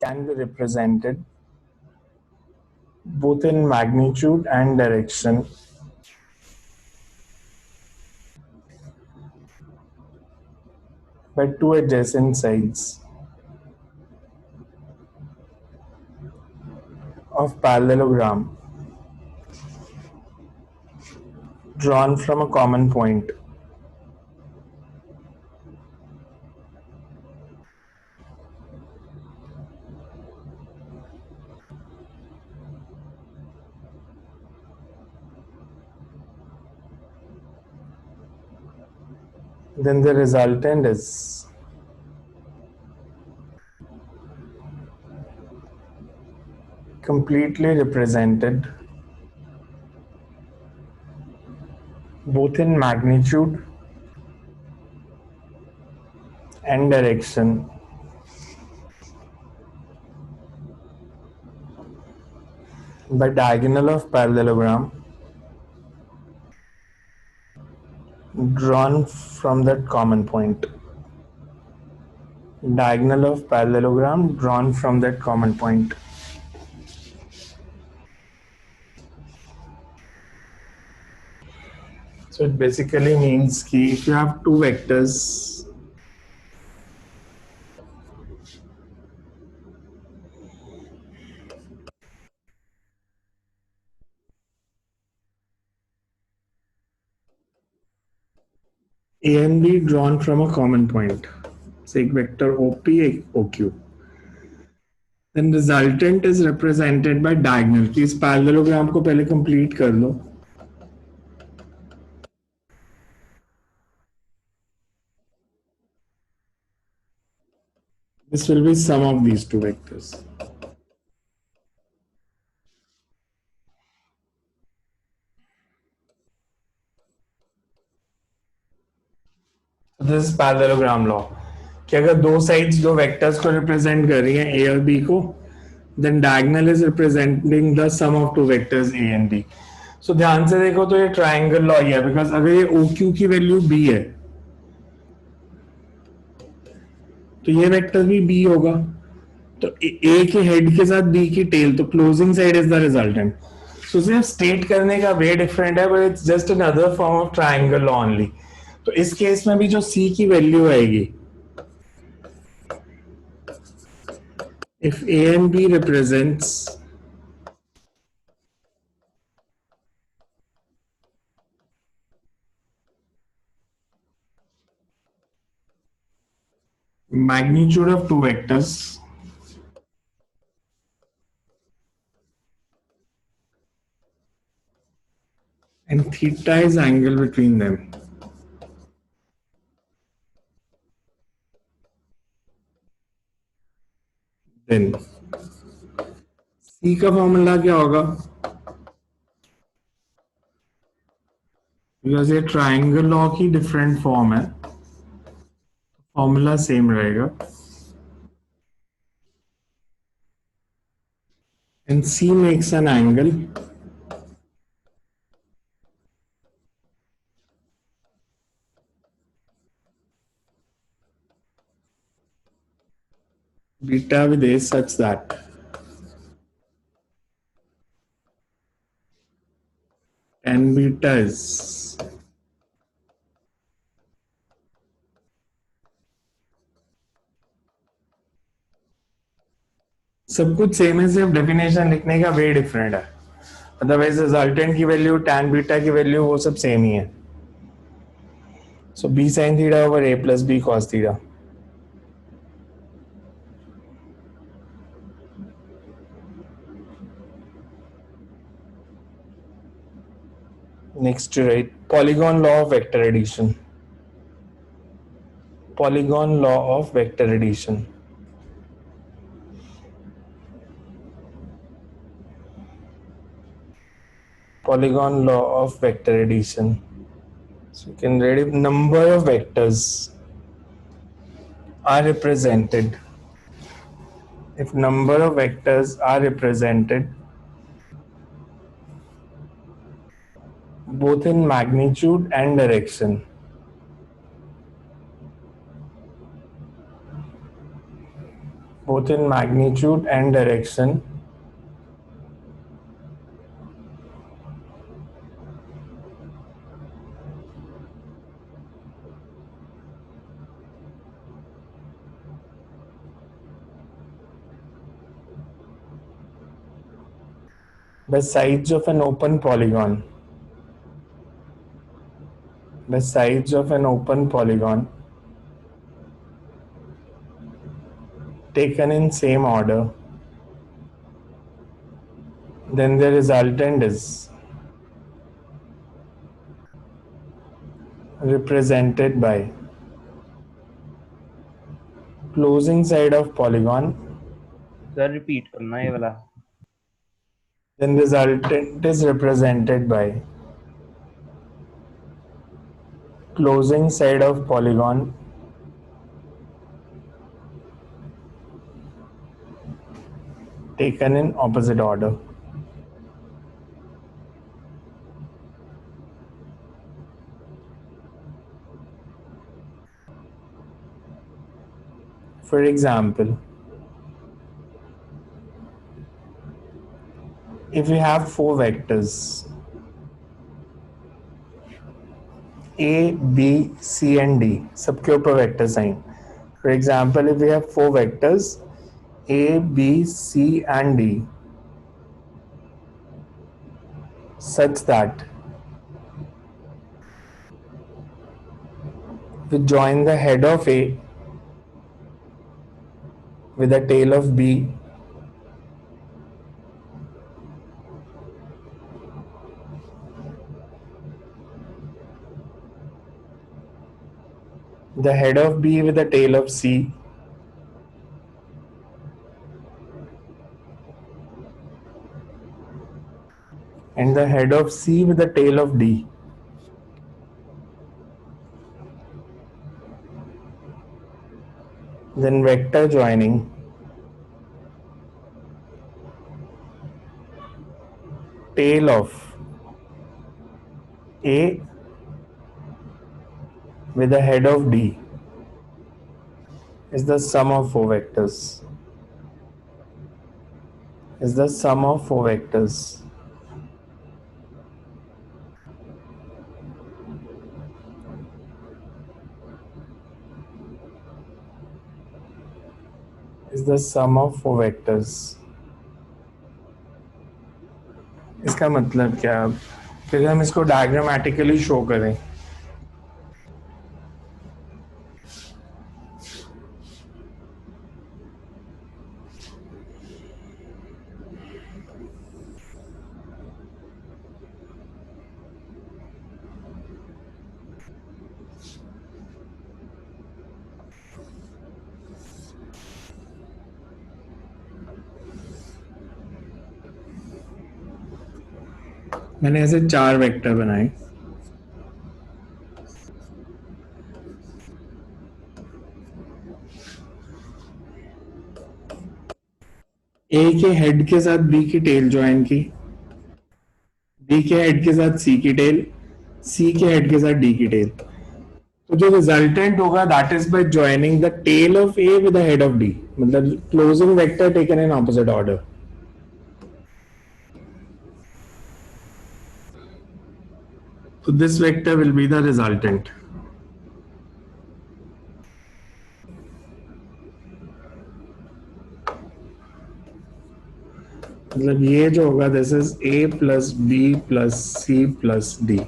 can be represented both in magnitude and direction by two adjacent sides of parallelogram drawn from a common point. Then the resultant is completely represented both in magnitude and direction by diagonal of parallelogram drawn from that common point. Diagonal of parallelogram drawn from that common point. So it basically means that if you have two vectors, A and B drawn from a common point, say vector OP, OQ, then resultant is represented by diagonal. कि इस parallelogram को पहले complete कर लो. This will be sum of these two vectors. This is parallelogram law. कि अगर दो sides दो vectors को represent कर रही हैं A और B को, then diagonal is representing the sum of two vectors A and B. So ध्यान से देखो तो ये triangle law ही है, because अगर ये OQ की वैल्यू B है तो ये वेक्टर भी B होगा, तो A के हेड के साथ B की टेल, तो closing side is the resultant. So सिर्फ स्टेट करने का वे डिफरेंट है, but it's just another form of triangle law only. तो इस केस में भी जो C की वैल्यू आएगी, if A and B represents magnitude of two vectors and theta is angle between them, then C का formula क्या होगा? बिकॉज ये ट्राइंगल लॉ की डिफरेंट फॉर्म है, फॉर्मूला सेम रहेगा. And C makes an angle beta with A such that tan beta is सब कुछ same है, सिर्फ डेफिनेशन लिखने का वे डिफरेंट है. अदरवाइज रिजल्टेंट की वैल्यू, tan बीटा की वैल्यू वो सब सेम ही है. सो B sin theta over A plus B cos theta. Next to write polygon law of vector addition. Polygon law of vector addition. Polygon law of vector addition. So you can write if number of vectors are represented. If number of vectors are represented both in magnitude and direction both in magnitude and direction. The sides of an open polygon. The sides of an open polygon taken in same order, then the resultant is represented by closing side of polygon, sir repeat करना ये वाला. then resultant is represented by closing side of polygon taken in opposite order. For example, if we have four vectors A, B, C and D, सबके ऊपर vector sign. For example, if we have four vectors A, B, C and D such that we join the head of A with the tail of B, the head of B with the tail of C, and the head of C with the tail of D. Then vector joining tail of A with the head of D is the sum of four vectors. Is the sum of four vectors. Is the sum of four vectors. इसका मतलब क्या है? फिर हम इसको diagrammatically show करें. मैंने ऐसे चार वेक्टर बनाए. ए के हेड के साथ बी की टेल ज्वाइन की, बी के हेड के साथ सी की टेल, सी के हेड के साथ डी की टेल. तो जो रिजल्टेंट होगा that is by joining the tail of A with the head of D, मतलब closing vector taken in opposite order. So this vector will be the resultant. मतलब ये जो होगा this is A plus B plus C plus D.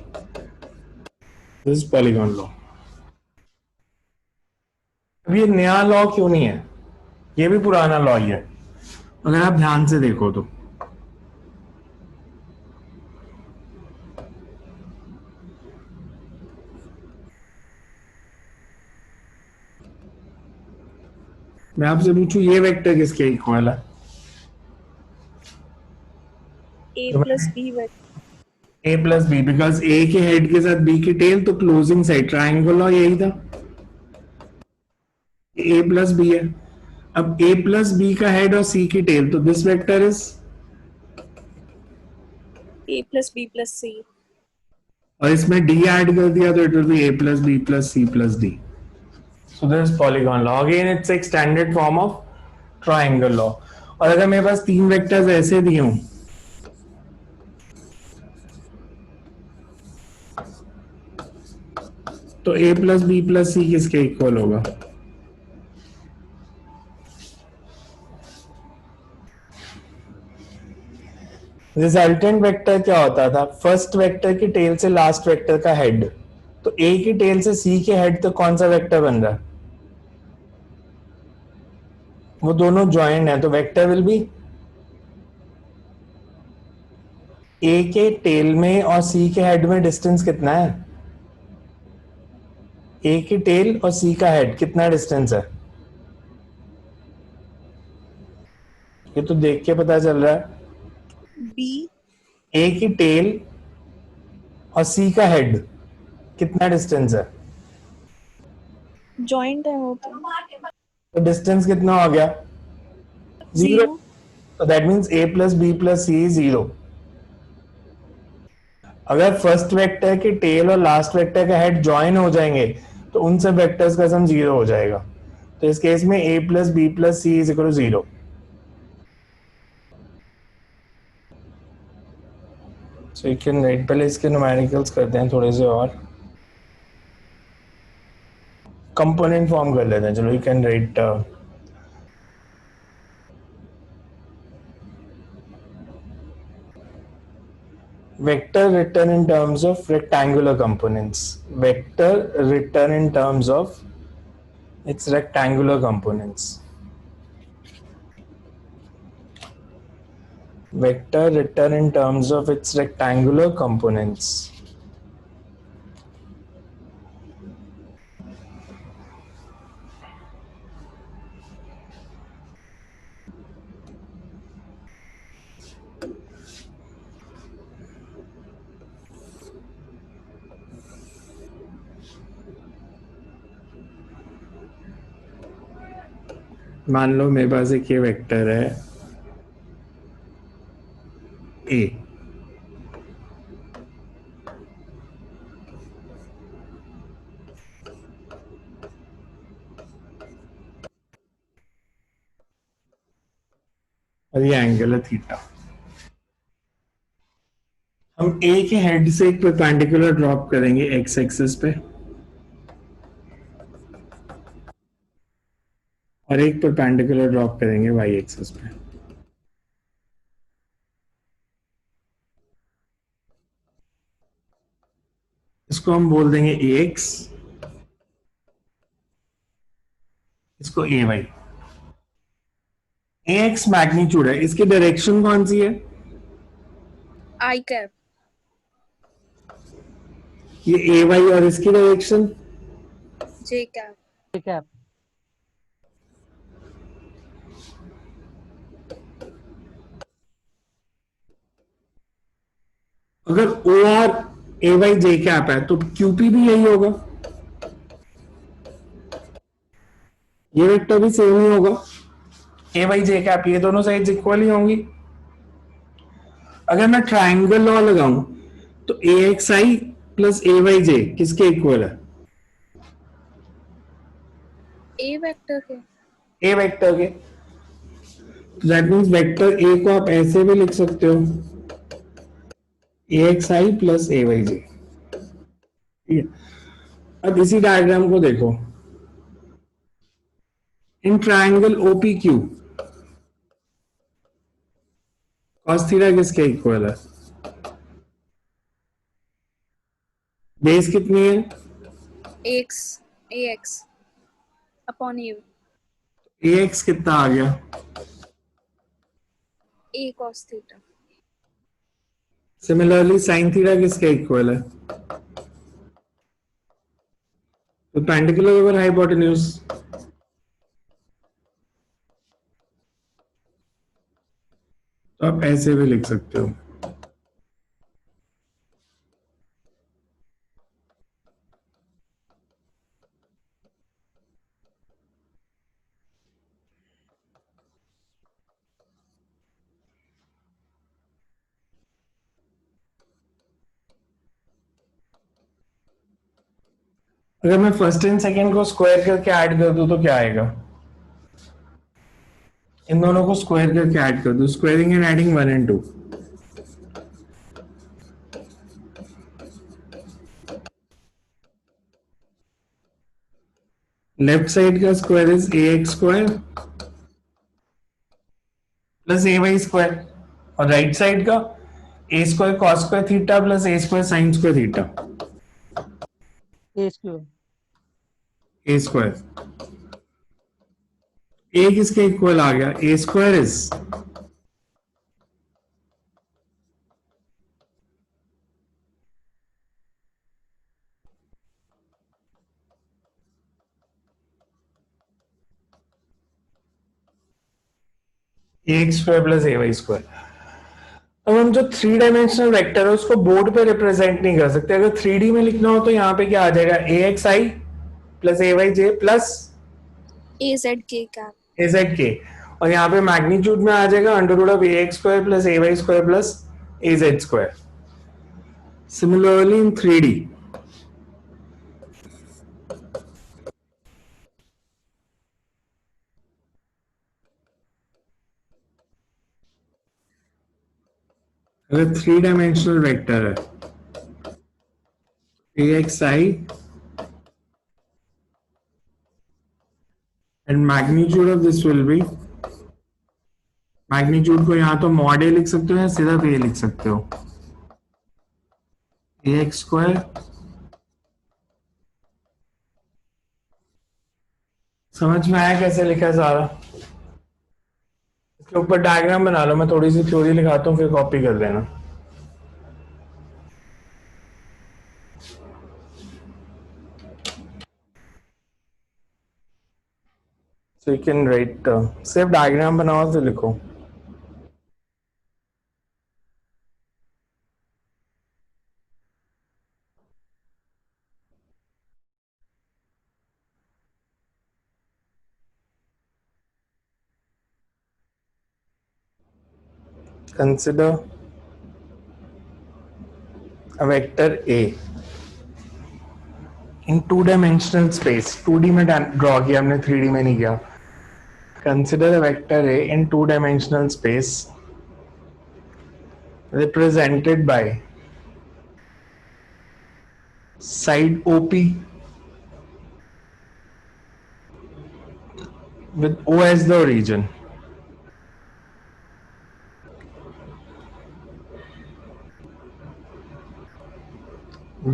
This is polygon law. अब ये नया law क्यों नहीं है? ये भी पुराना लॉ ही है अगर आप ध्यान से देखो तो. मैं आपसे पूछूं ये वेक्टर किसके इक्वल है? A plus B vector. A plus B, because A के हेड के साथ B की टेल, तो क्लोजिंग साइड ट्राइंगल लॉ यही था, A प्लस बी है. अब A प्लस बी का हेड और C की टेल, तो this vector is A plus B plus C. और इसमें D ऐड कर दिया तो it will be A plus B plus C plus D. So this is polygon law. Again, it's a standard form of triangle law. और अगर मेरे पास तीन vectors ऐसे दिए हूं, तो a प्लस बी प्लस सी किसके इक्वल होगा? रिजल्टेंट वेक्टर क्या होता था? फर्स्ट वेक्टर की टेल से लास्ट वेक्टर का हेड। तो a की टेल से c के हेड तक कौन सा वेक्टर बन रहा है? वो दोनों ज्वाइंट है, तो वेक्टर विल बी a के टेल में और c के हेड में डिस्टेंस कितना है? a की टेल और c का हेड कितना डिस्टेंस है? ये तो देख के पता चल रहा है। B a की टेल और c का हेड कितना डिस्टेंस है? joint है वो तो तो डिस्टेंस कितना हो गया? 0। 0 तो that means a plus B plus C 0। अगर फर्स्ट वेक्टर के टेल और लास्ट वेक्टर का हेड ज्वाइन हो जाएंगे तो उन सब वेक्टर्स का सम 0 हो जाएगा। तो इस केस में a plus B plus C is equal to 0। So you can write, पहले इसके न्यूमेरिकल्स करते हैं थोड़े से और कंपोनेंट फॉर्म कर लेते हैं। चलो you can right vector written in terms of rectangular components. Vector written in terms of its rectangular components. Vector written in terms of its rectangular components. मान लो मेरे पास एक ये वेक्टर है a, और ये एंगल है थीटा। हम a के हेड से एक परपेंडिकुलर ड्रॉप करेंगे x एक्सिस पे और एक परपेंडिकुलर ड्रॉप करेंगे y एक्सिस पे। इसको हम बोल देंगे ax, इसको ay। ax मैग्नीट्यूड है, इसकी डायरेक्शन कौन सी है? I cap ये ay और इसकी डायरेक्शन J cap ठीक है। अगर o और ay j कैप है तो qp भी यही होगा, ये वेक्टर भी सेम ही होगा। ay j कैप ये दोनों साइड्स इक्वल ही होंगी। अगर मैं ट्राइंगल लॉ लगाऊं तो axi प्लस ay j किसके इक्वल है? A vector के a वेक्टर के। दैट मीन्स वेक्टर a को आप ऐसे भी लिख सकते हो, axi प्लस ay j। ठीक है, अब इसी डायग्राम को देखो। In triangle OPQ cos theta किसके इक्वल है? बेस कितनी है? X AX upon U ax कितना आ गया? A cos theta similarly sine theta किसके इक्वल है? Perpendicular over hypotenuse. तो आप ऐसे भी लिख सकते हो। अगर मैं फर्स्ट एंड सेकंड को स्क्वायर करके ऐड कर दूं तो क्या आएगा? इन दोनों को स्क्वायर करके ऐड कर दो, squaring and adding 1 and 2. Left side का square is ax square plus ay square, और राइट साइड का a square cos square theta plus a square sin square theta. A square a square, a किसके equal आ गया, a square is ax square plus ay square. अब हम जो 3 dimensional vector है उसको बोर्ड पे रिप्रेजेंट नहीं कर सकते. अगर 3D में लिखना हो तो यहाँ पे क्या आ जाएगा, axi plus ayj plus AZ K cap. azk, और यहाँ पे मैग्नीट्यूड में आ जाएगा under root of ax square plus ay square plus az square. Similarly in 3D, अगर 3 डायमेंशनल वेक्टर है axi and magnitude of this will be, magnitude को यहाँ तो मॉड ए लिख सकते हो या सिर्फ ए लिख सकते हो, ax स्क्वायर समझ में आया कैसे लिखा है सारा. इसके ऊपर डायग्राम बना लो, मैं थोड़ी सी थ्योरी लिखाता हूँ फिर कॉपी कर देना. So you can write सिर्फ डायग्राम बनाओ तो लिखो. Consider a vector A in 2 dimensional space. 2D में ड्रॉ किया हमने, 3D में नहीं किया. Consider a vector A in 2 dimensional space represented by side OP with O as the origin.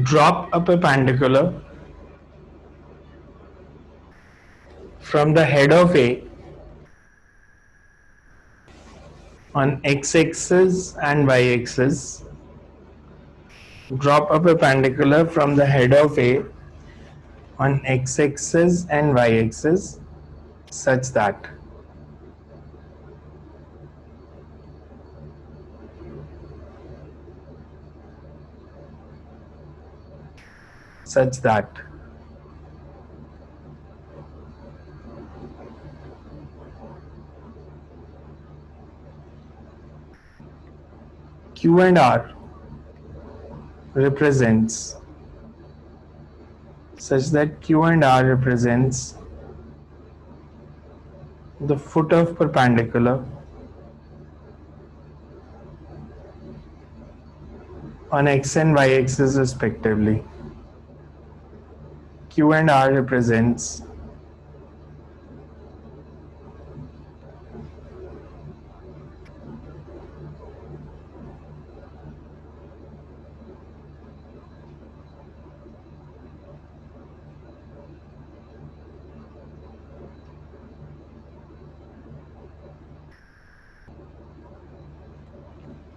Drop a perpendicular from the head of A on x-axis and y-axis. Drop a perpendicular from the head of A on x-axis and y-axis such that Q and R represents the foot of perpendicular on x and y axis respectively. Q and R represents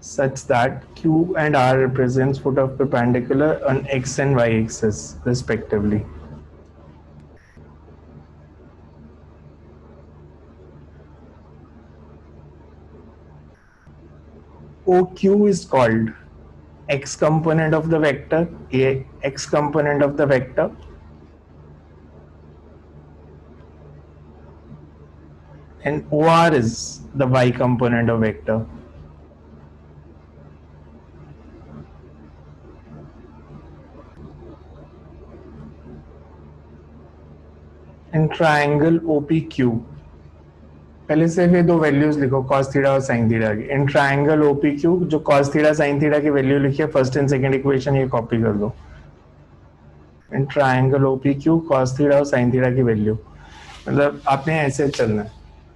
such that Q and R represents foot of perpendicular on x and y axis respectively. OQ is called x component of the vector, x component of the vector, and OR is the y component of vector. And triangle OPQ पहले सिर्फ ये दो values लिखो cos theta और sin theta की। In triangle OPQ जो cos theta sin theta की value लिखी है फर्स्ट एंड सेकंड इक्वेशन ये कॉपी कर दो। In triangle OPQ cos theta और sin थीटा की वैल्यू, मतलब आपने ऐसे चलना है,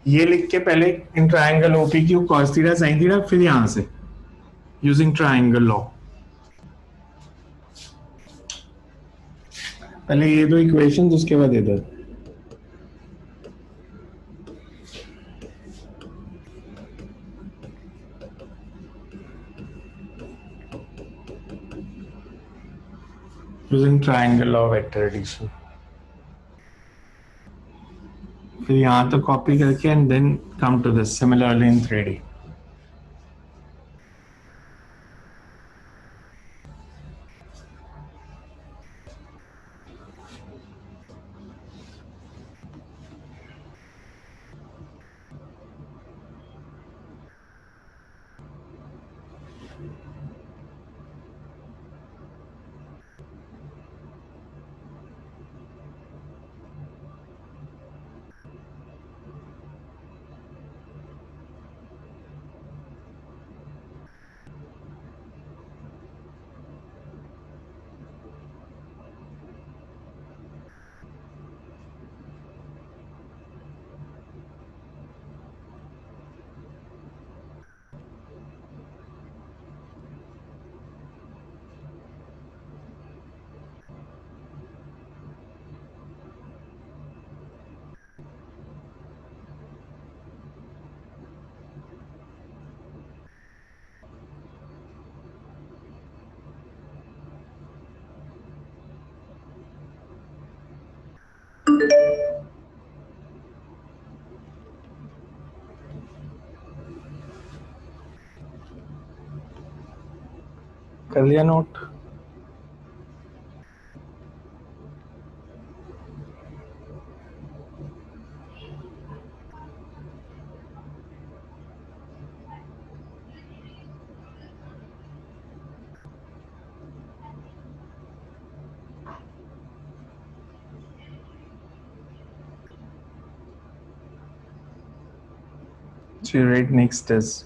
ये लिख के पहले in triangle OPQ cos theta sin theta, फिर यहां से यूजिंग ट्रायंगल लॉ पहले ये दो इक्वेशन उसके बाद इधर। using triangle law vector addition, फिर यहाँ तक कॉपी करके and then come to this similarly in 3D। कर लिया नोट? So you write next is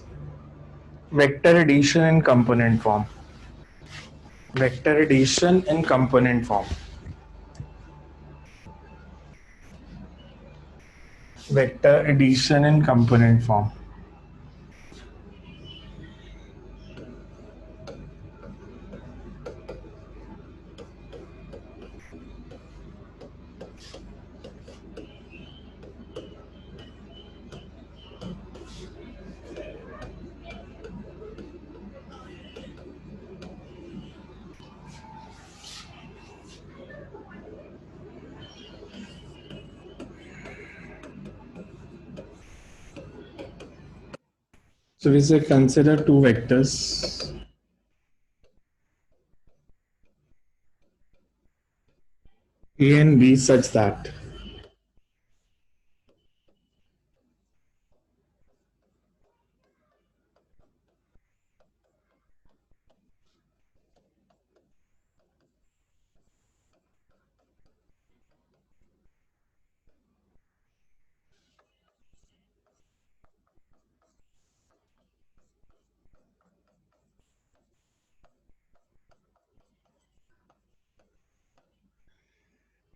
vector addition in component form. Vector addition in component form. Vector addition in component form. So we say consider two vectors A and B such that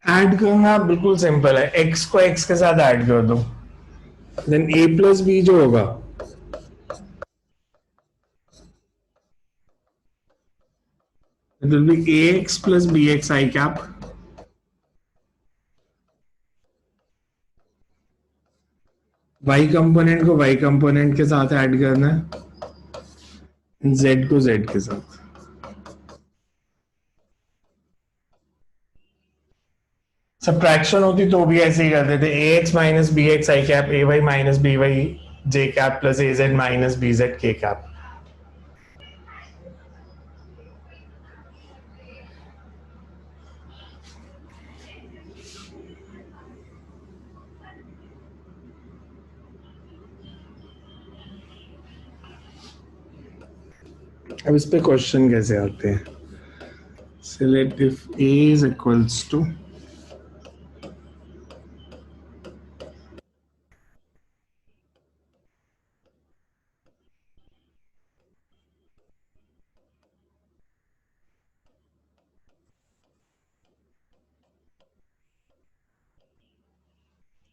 add करना बिल्कुल simple है, x को x के साथ add कर दो, then a plus b जो होगा it will be ax plus bx I cap y component को y कंपोनेंट के साथ ऐड करना है, z को z के साथ। सब्ट्रैक्शन होती तो भी ऐसे ही करते थे, ax minus B X I cap ay minus B Y J cap plus az minus B Z K cap. अब इस पे क्वेश्चन कैसे आते हैं? Select if a is equals to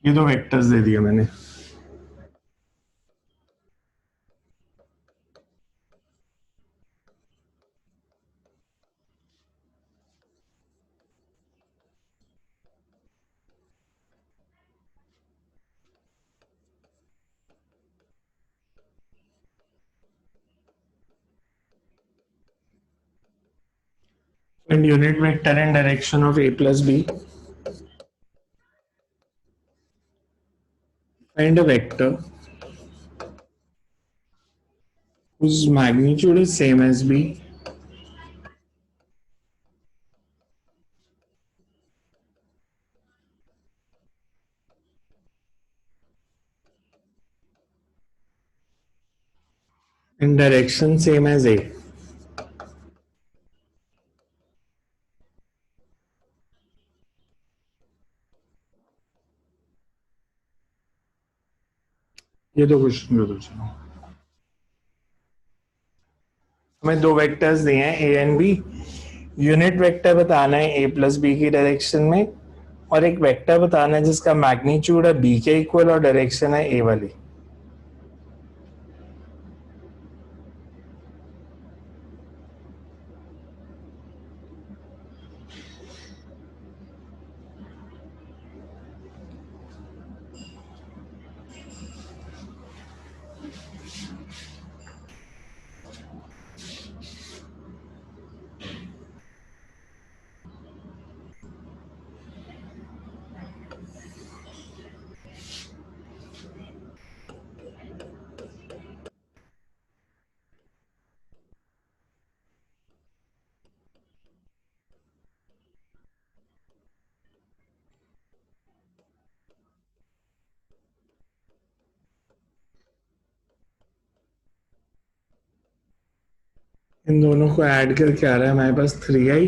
ये दो वेक्टर्स दे दिए मैंने. And unit vector and direction of a plus b. Find a vector whose magnitude is same as b and direction same as a. ये दो question को दो. चलो हमें दो वेक्टर्स दिए हैं A and B. Unit vector बताना है ए प्लस बी की डायरेक्शन में और एक वेक्टर बताना है जिसका मैग्नीट्यूड है बी के इक्वल और डायरेक्शन है ए वाली. इन दोनों को ऐड करके आ रहा है हमारे पास 3i.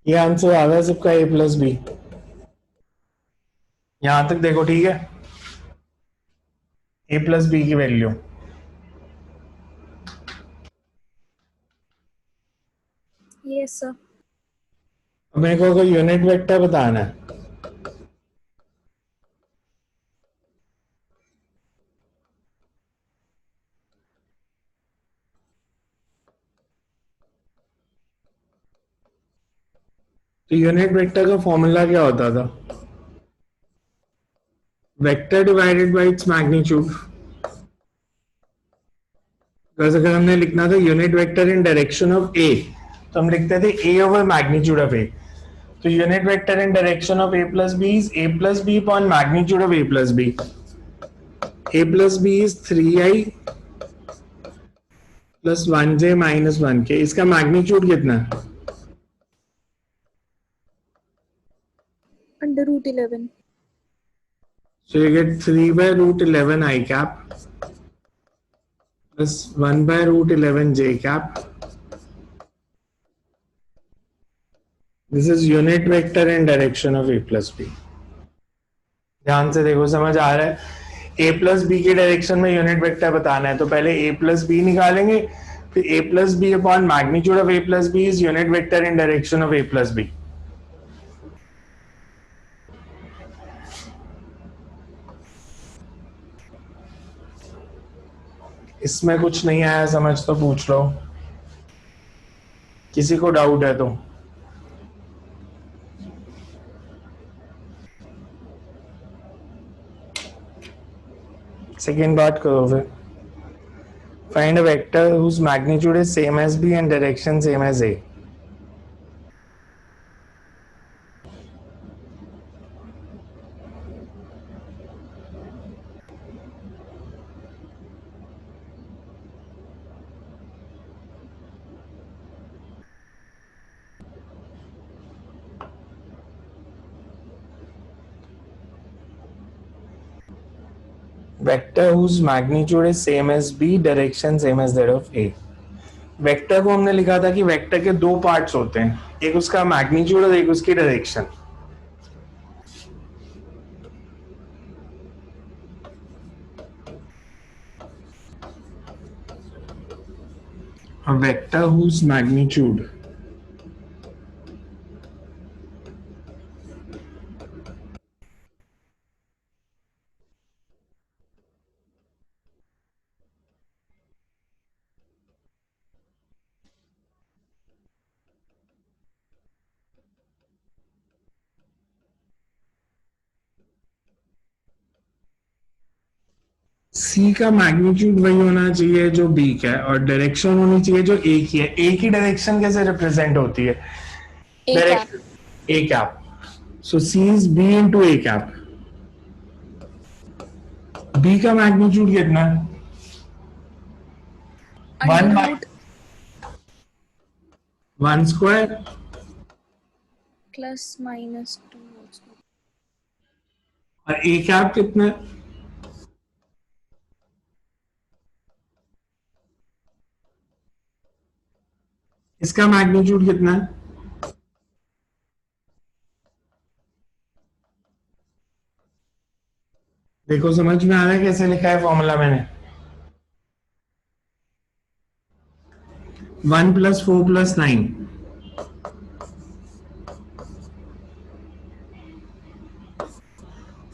ये आंसर आ रहा है सबका ए प्लस बी. यहां तक देखो ठीक है. ए प्लस बी की वैल्यू Yes, sir. अब मेरे को अगर यूनिट वेक्टर बताना है तो यूनिट वेक्टर का फॉर्मूला क्या होता था? Vector divided by its magnitude. अगर हमने लिखना था unit vector in direction of A तो हम लिखते थे A over magnitude of A. तो unit vector in direction of A plus B is A plus B upon magnitude of A plus B. A plus B is 3i plus 1j minus 1k. इसका magnitude कितना है? Under root 11. So you get 3 by root 11 I cap plus 1 by root 11 j cap. This is unit vector in direction of a plus b. ध्यान से देखो, समझ आ रहा है? a plus B की डायरेक्शन में यूनिट वेक्टर बताना है तो पहले a प्लस बी निकालेंगे, फिर a plus B upon magnitude of a plus B is unit vector in direction of a plus B. इसमें कुछ नहीं आया समझ तो पूछ लो, किसी को डाउट है तो. सेकेंड बात करो फिर. Find a vector whose magnitude is same as B and direction same as A. Vector whose magnitude is same as b, direction same as that of a. Vector को हमने लिखा था कि वेक्टर के दो पार्ट्स होते हैं, एक उसका मैग्नीट्यूड और एक उसकी direction. A vector whose magnitude सी का मैग्नीट्यूड वही होना चाहिए जो बी का है और डायरेक्शन होनी चाहिए जो ए की है। ए की डायरेक्शन कैसे रिप्रेजेंट होती है? A cap. A cap. So C is B into A cap. B का मैग्नीट्यूड कितना है? Under root 1 square. plus minus 2 also. और ए कैप कितना है? इसका मैग्नीट्यूड कितना है? देखो समझ में आ रहा है कैसे लिखा है फॉर्मूला मैंने? 1 + 4 + 9।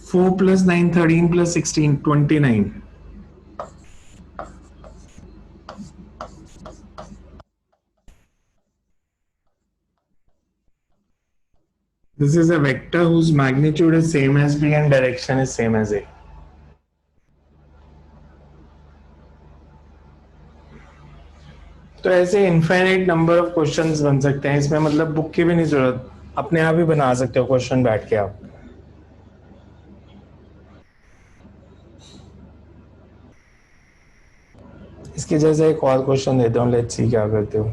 4 + 9 13 + 16 29। This is a vector whose magnitude is same as b and direction is same as a. तो ऐसे इनफाइनाइट नंबर ऑफ क्वेश्चंस बन सकते हैं इसमें, मतलब बुक की भी नहीं जरूरत, अपने आप ही बना सकते हो क्वेश्चन बैठ के आप। इसके जैसे एक और क्वेश्चन देता हूँ, लेट्स सी क्या करते हो।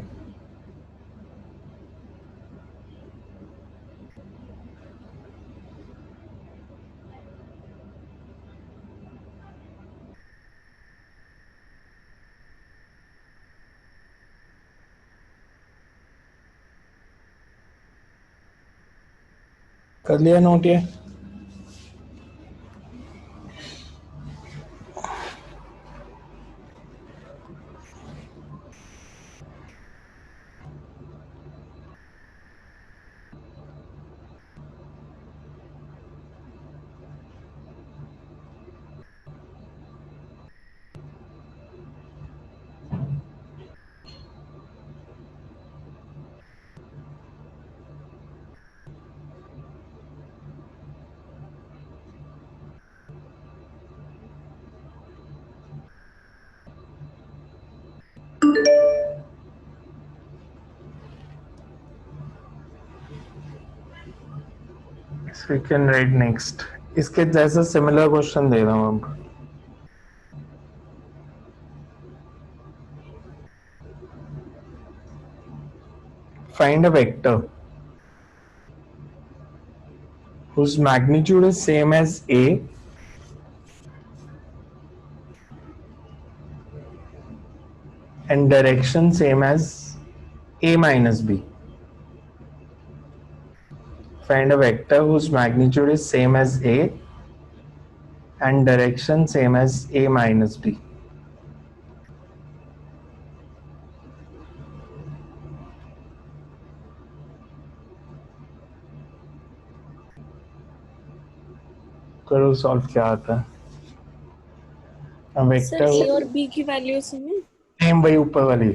कर लिया नोट ये? We can write next। इसके जैसा सिमिलर क्वेश्चन दे रहा हूँ अब। Find a vector whose magnitude is same as a and direction same as a minus b। Find a vector whose magnitude is same as a and direction same as a minus b। करो solve, क्या आता है? Sir, vector A और B की value same है? Same, वही ऊपर वाली।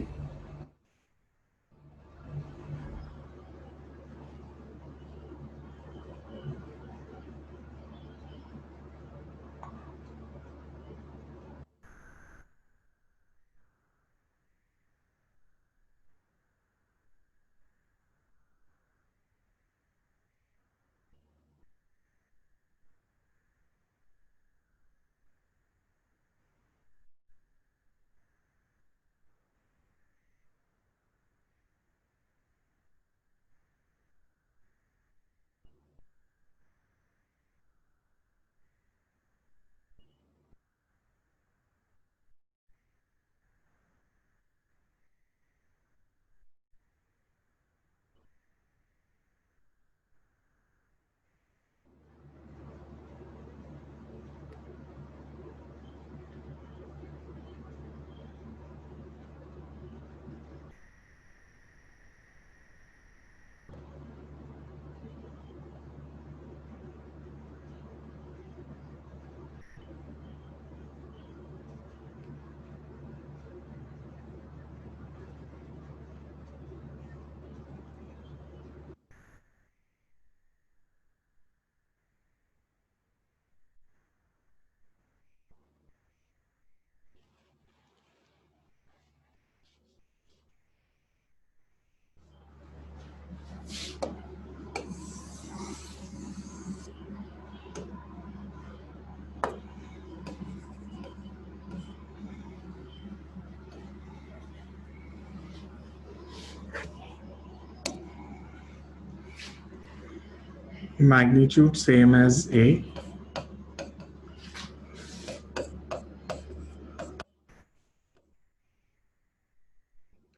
magnitude same as A.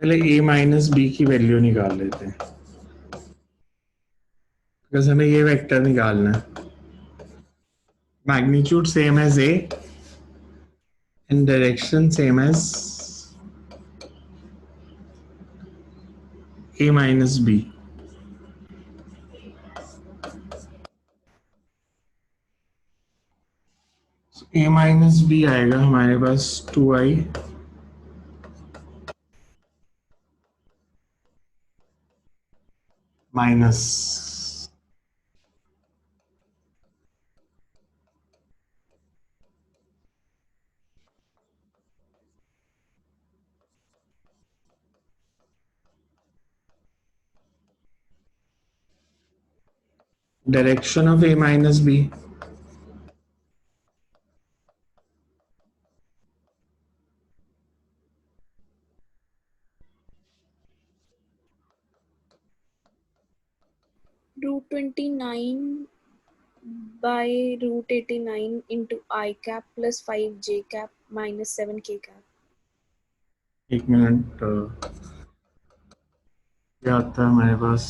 पहले A माइनस B की वैल्यू निकाल लेते हैं, बिकॉज हमें ये वेक्टर निकालना है. Magnitude same as A and direction same as A minus B. So A minus B आएगा हमारे पास 2i minus direction of A minus B. root 29 by root 89 into I cap plus 5 J cap minus 7 K cap. एक minute, क्या आता है हमारे पास?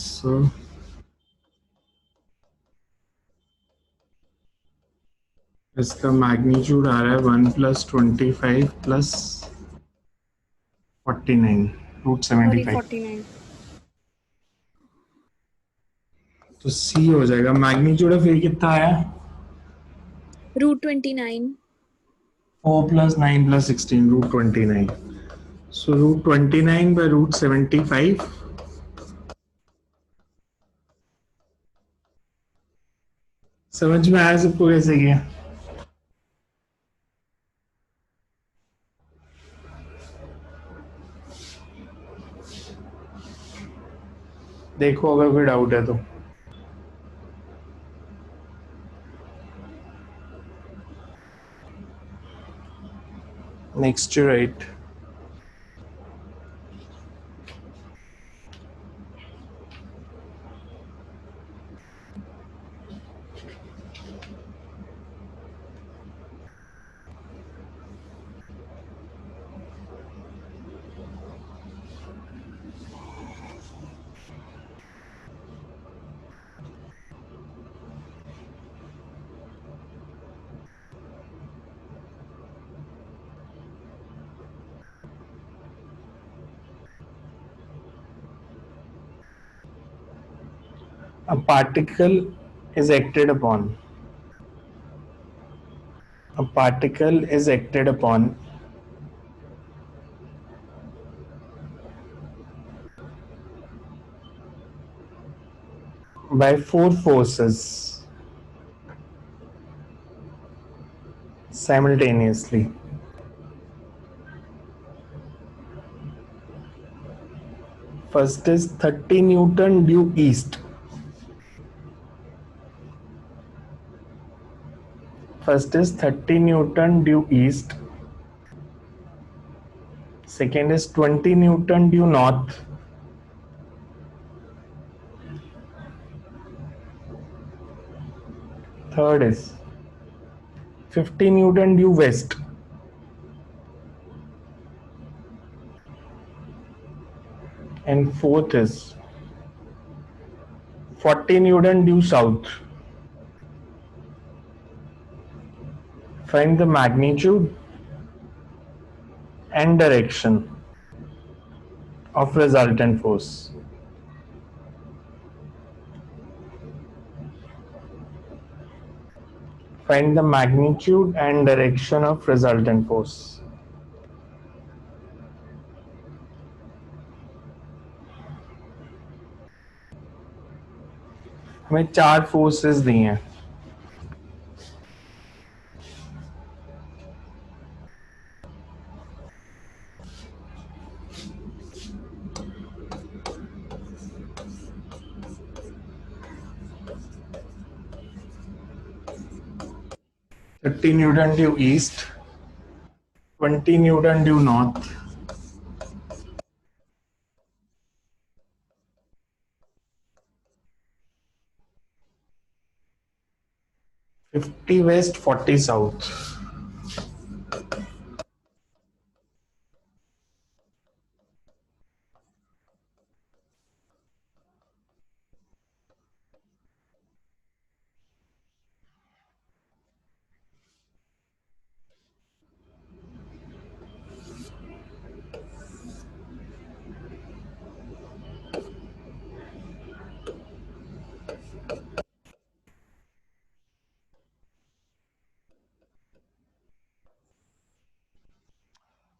इसका magnitude आ रहा है 1 प्लस 25 प्लस 49 रूट Sorry, 75. 49. तो सी हो जाएगा. मैग्नीट्यूड ऑफ ए कितना आया? Root 29. 4 plus 9 plus 16 root 29. So root 29 by root 75. समझ में आया सबको कैसे किया? देखो अगर कोई डाउट है तो. Next to write. A particle is acted upon. A particle is acted upon by four forces simultaneously. First is 30 Newton due east. First is 30 Newton due east. Second is 20 Newton due north. Third is 50 Newton due west. And fourth is 40 Newton due south. Find the magnitude and direction of resultant force. Find the magnitude and direction of resultant force. हमें चार forces दी हैं. Thirty Newton due east, 20 Newton due north, 50 west, 40 south.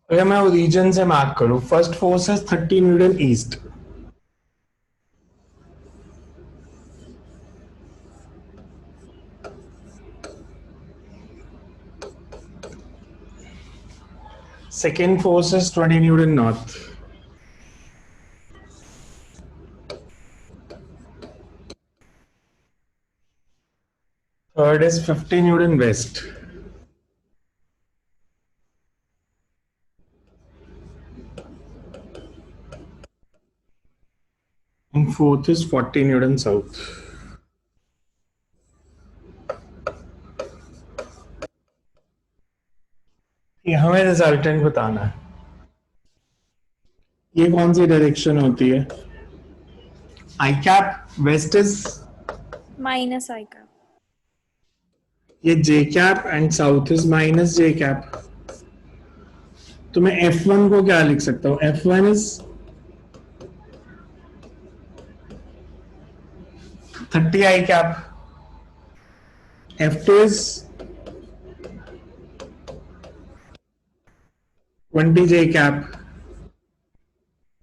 अगर मैं origin से mark करूं, first force है 30 newton east, second force is 20 newton north, third is 50 newton west, and fourth is 40 newton south. ये हमें रिजल्टेंट बताना है. ये कौन सी डायरेक्शन होती है? I cap west is, minus I cap. ये J cap and south is minus J cap. तो मैं F1 को क्या लिख सकता हूं? F1 is 30 I cap, F2 is 20 j cap,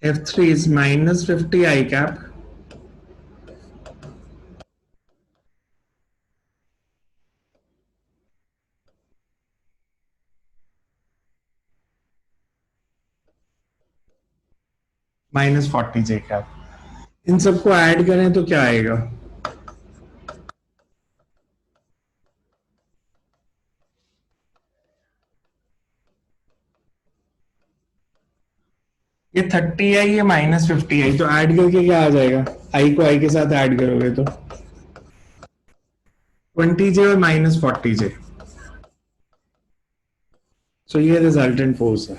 F3 is minus 50 I cap, minus 40 j cap. इन सबको add करें तो क्या आएगा? ये 30 है, ये माइनस 50 है, तो ऐड करके क्या आ जाएगा? आई को आई के साथ ऐड करोगे तो 20 j और माइनस 40 j. सो ये रिजल्टेंट फोर्स है.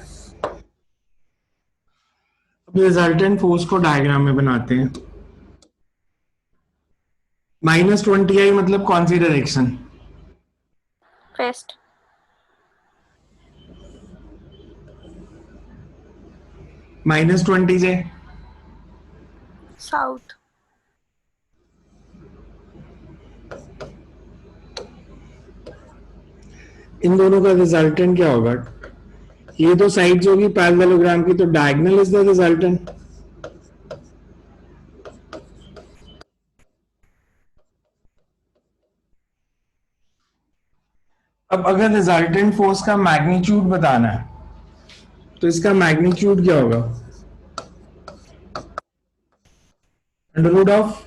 अब रिजल्टेंट फोर्स को डायग्राम में बनाते हैं. माइनस 20 मतलब कौन सी डायरेक्शन? West. Minus 20 South. इन दोनों का रिजल्टेंट क्या होगा? ये दो साइड्स होगी पैरेललोग्राम की, तो डायगोनल इज द रिजल्टेंट. अब अगर रिजल्टेंट फोर्स का मैग्नीट्यूड बताना है तो इसका मैग्नीट्यूड क्या होगा? अंडर रूट ऑफ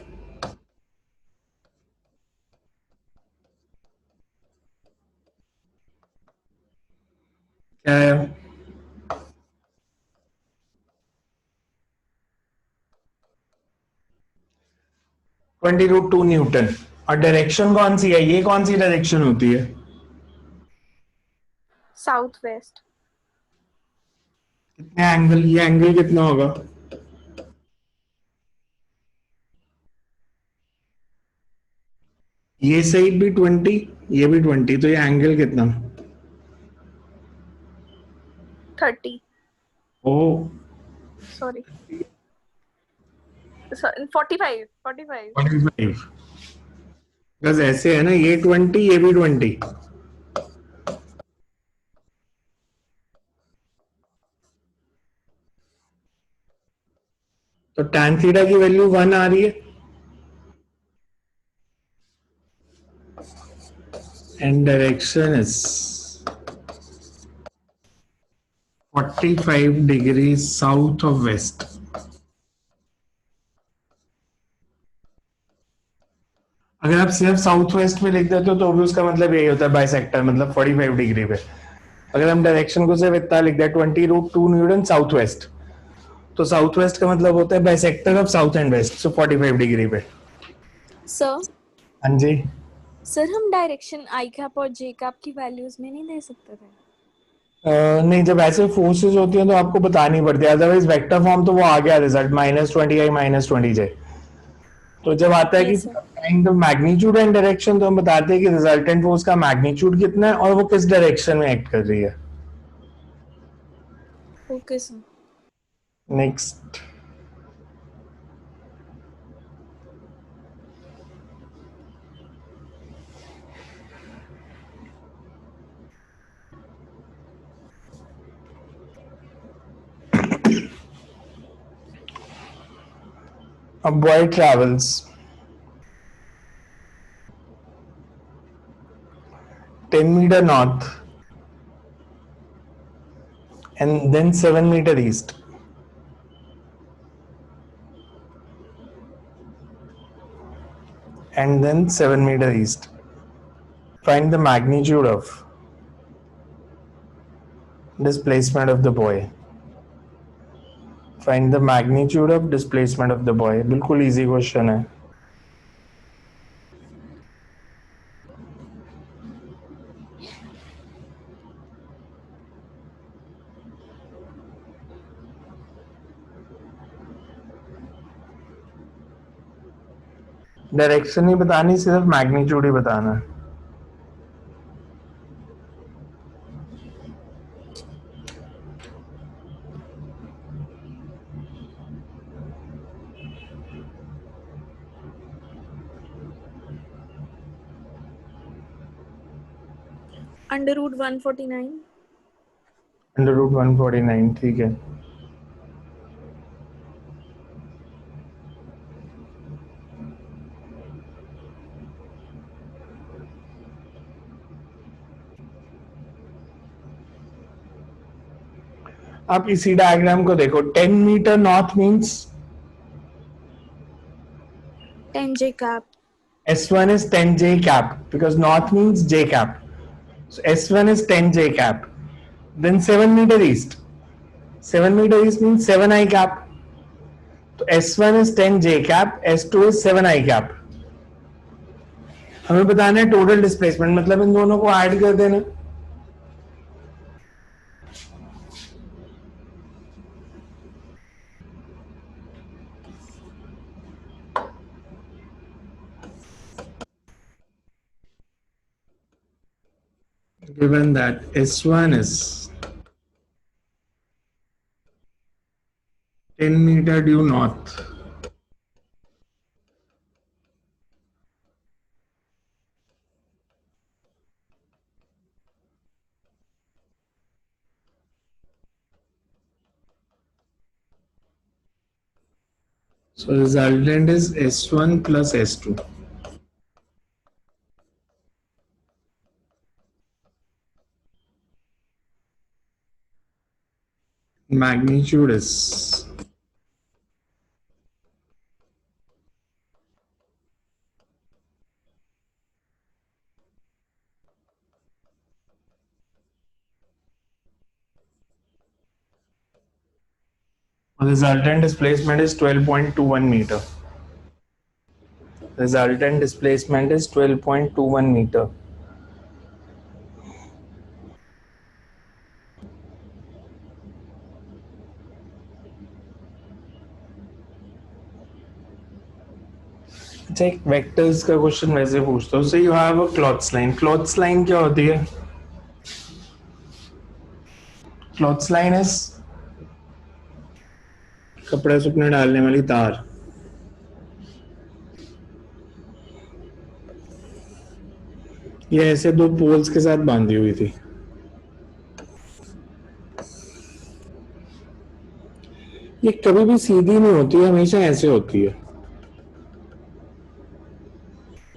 क्या है? 20√2 न्यूटन. और डायरेक्शन कौन सी है? ये कौन सी डायरेक्शन होती है? Southwest. कितने एंगल? ये एंगल कितना होगा? ये साइड भी 20, ये भी 20, तो ये एंगल कितना? 30. ओ Sorry. 45. 45. 45. बस ऐसे है ना, ये 20, ये भी 20. तो tan थीटा की वैल्यू 1 आ रही है, and direction is 45 degrees south of west. अगर आप सिर्फ साउथ वेस्ट में लिख देते हो तो भी उसका मतलब यही होता है, बाइसेक्टर, मतलब 45 डिग्री पे. अगर हम डायरेक्शन को सिर्फ इतना लिख दें 20√2 न्यूटन साउथ वेस्ट, तो साउथ वेस्ट का मतलब होता है bisector of south and west, so 45 degree पे. Sir, हाँ जी. सर हम डायरेक्शन आई कैप और जे कैप की वैल्यूज में नहीं दे सकते थे? नहीं, जब ऐसे फोर्सेस होती हैं तो आपको बतानी पड़ती है, अदरवाइज वेक्टर फॉर्म तो वो आ गया रिजल्ट -20 i -20 j। तो जब आता है कि yes sir. Find the magnitude and direction, तो हम बताते हैं कि रिजल्टेंट फोर्स का मैग्नीट्यूड कितना है और वो किस डायरेक्शन में एक्ट कर रही है। Okay sir. Next, a boy travels 10 meter north and then 7 meter east. And then 7 meter east. Find the magnitude of displacement of the boy. Find the magnitude of displacement of the boy. बिल्कुल easy question है. Direction नहीं बतानी, सिर्फ magnitude ही बताना है. Under root 149। √149, ठीक है. आप इसी डायग्राम को देखो, 10 metre north means 10 J cap. S1 is 10 j cap because north means j cap. So S1 is 10 j cap. Then 7 meter east. 7 meter east means 7 I cap. तो S1 is 10 j cap, S2 is 7 I cap. हमें बताना है total displacement, मतलब इन दोनों को add कर देना. Given that S1 is 10 meter due north, so resultant is S1 plus S2. Magnitude is resultant displacement is 12.21 meter. Resultant displacement is 12.21 meter. अच्छा, एक वेक्टर्स का क्वेश्चन वैसे पूछता हूँ. So you have a clothes line. Clothes line क्या होती है? Clothes line is कपड़े सूखने डालने वाली तार. ये ऐसे दो पोल्स के साथ बांधी हुई थी. ये कभी भी सीधी नहीं होती है, हमेशा ऐसे होती है.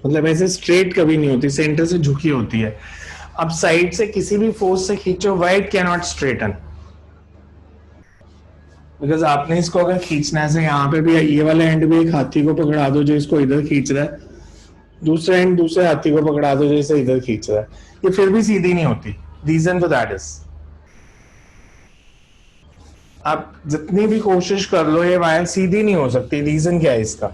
मतलब ऐसे स्ट्रेट कभी नहीं होती, सेंटर से झुकी होती है. अब साइड से किसी भी फोर्स से खींचो, weight can not straighten, because आपने इसको अगर खींचना है, यहाँ पे भी ये वाला एंड भी एक हाथी को पकड़ा दो जो इसको इधर खींच रहा है, दूसरा एंड दूसरे हाथी को पकड़ा दो जो इसे इधर खींच रहा है, ये फिर भी सीधी नहीं होती. रीजन फॉर दैट इज, आप जितनी भी कोशिश कर लो ये वायर सीधी नहीं हो सकती. रीजन क्या है इसका?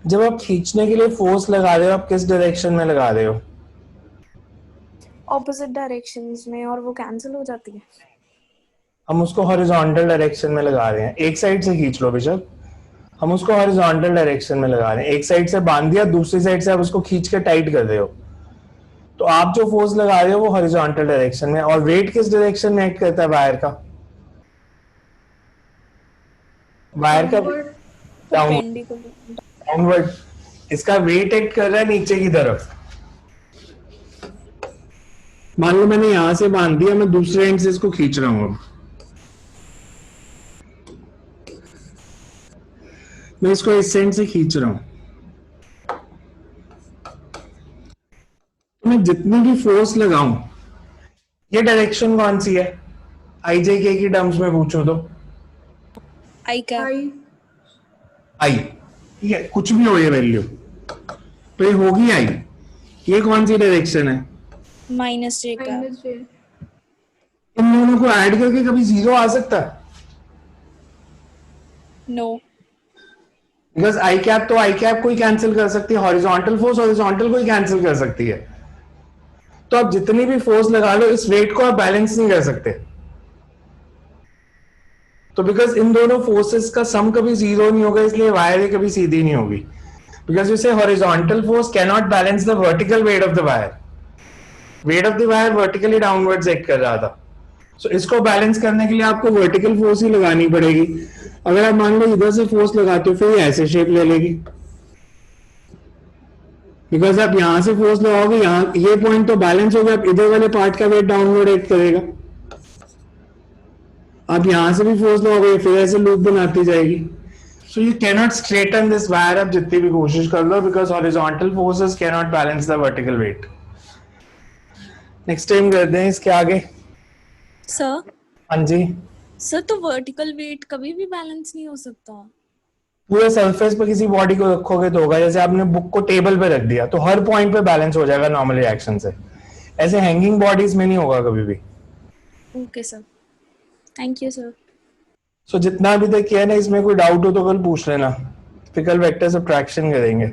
जब आप खींचने के लिए फोर्स लगा रहे हो आप किस डायरेक्शन में लगा रहे हो? ऑपोजिट डायरेक्शंस में, और वो कैंसिल हो जाती है। हम उसको हॉरिजॉन्टल डायरेक्शन में लगा रहे हैं। एक साइड से खींच लो बेशक, हम उसको हॉरिजॉन्टल डायरेक्शन में लगा रहे हैं। एक साइड से बांध दिया, दूसरी साइड से आप उसको खींच के टाइट कर रहे हो, तो आप जो फोर्स लगा रहे हो वो हॉरिजॉन्टल डायरेक्शन में। और वेट किस डायरेक्शन में एक्ट करता है वायर का? वायर का परपेंडिकुलर। डाउनवर्ड। इसका वेट एक्ट कर रहा है नीचे की तरफ। मान लो मैंने यहां से बांध दिया, मैं दूसरे एंड से इसको खींच रहा हूं। अब मैं इसको इस एंड से खींच रहा हूं, तो मैं जितनी भी फोर्स लगाऊं, ये डायरेक्शन कौन सी है? आई जे के की टर्म्स में पूछो तो आई कैप। आई, ठीक है, कुछ भी हो ये वैल्यू, तो ये होगी आई। ये कौन सी डायरेक्शन है? Minus J cap. इन दोनों को ऐड करके कभी जीरो आ सकता है? नो। बिकॉज आई कैप तो आई कैप को ही कैंसिल कर सकती है, हॉरिजॉन्टल फोर्स हॉरिजॉन्टल को ही कैंसिल कर सकती है। तो आप जितनी भी फोर्स लगा लो, इस वेट को आप बैलेंस नहीं कर सकते। तो बिकॉज इन दोनों फोर्सेस का सम कभी जीरो नहीं होगा, इसलिए वायर कभी सीधी नहीं होगी। बिकॉज यू से horizontal force can not balance the vertical weight of the wire. Weight of the wire vertically downwards act कर रहा था, सो इसको बैलेंस करने के लिए आपको वर्टिकल फोर्स ही लगानी पड़ेगी। अगर आप मान लो इधर से फोर्स लगाते हो, फिर ये ऐसे शेप ले लेगी, बिकॉज आप यहां से फोर्स लगाओगे, यहाँ ये पॉइंट तो बैलेंस हो गया, आप इधर वाले पार्ट का वेट डाउनवर्ड एक्ट करेगा। आप यहां से भी फोर्स लगाओगे, फिर ऐसे लूप बनाती जाएगी। So you cannot straighten this wire, आप जितनी भी कोशिश कर लो, because horizontal forces cannot balance the vertical weight. Next time करते हैं इसके आगे। सर हाँ जी। सर, तो वर्टिकल वेट कभी भी बैलेंस नहीं हो सकता। पूरे सरफेस पे किसी बॉडी को रखोगे तो होगा। जैसे आपने बुक को टेबल पे रख दिया तो हर पॉइंट पे बैलेंस हो जाएगा नॉर्मल रिएक्शन से। ऐसे हैंगिंग बॉडीज में नहीं होगा कभी भी। Okay sir, thank you sir. So जितना अभी तक किया है ना, इसमें कोई डाउट हो तो कल पूछ लेना, फिर कल वेक्टर सब्ट्रैक्शन करेंगे।